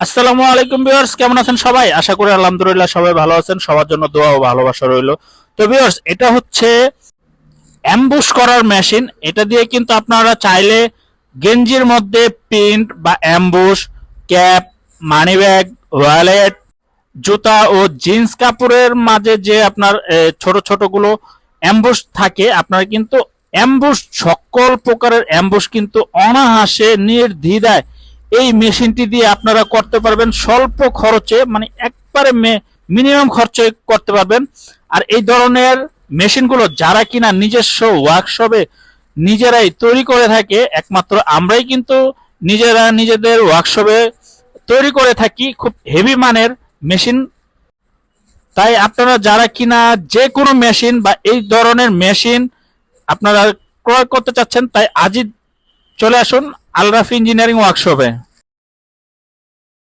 আসসালামু আলাইকুম ভিউয়ার্স, কেমন আছেন সবাই? আশা করি আলহামদুলিল্লাহ সবাই ভালো আছেন। সবার জন্য দোয়া ও ভালোবাসা রইল। তো ভিউয়ার্স, এটা হচ্ছে অ্যাম্বুশ করার মেশিন। এটা দিয়ে কিন্তু আপনারা চাইলে গেঞ্জির মধ্যে প্রিন্ট বা ambush, cap, money bag, wallet, জুতা ও জিন্স কাপড়ের মাঝে যে আপনার ছোট ছোট গুলো অ্যাম্বুশ থাকে, আপনারা কিন্তু অ্যাম্বুশ সকল প্রকারের অ্যাম্বুশ কিন্তু অনায়াসে নির্দ্বিধায় এই মেশিনটি দিয়ে আপনারা করতে পারবেন স্বল্প খরচে, মানে একবারে মিনিমাম খরচে করতে পারবেন। আর এই ধরনের মেশিনগুলো যারা কিনা নিজস্ব ওয়ার্কশপে নিজেরাই তৈরি করে থাকে, একমাত্র আমরাই কিন্তু নিজেরা নিজেদের ওয়ার্কশপে তৈরি করে থাকি খুব হেভি মানের মেশিন। তাই আপনারা যারা কিনা যে কোনো মেশিন বা এই ধরনের মেশিন আপনারা ক্রয় করতে চাচ্ছেন, তাই আজই চলে আসুন আল রাফি ইঞ্জিনিয়ারিং ওয়ার্কশপে।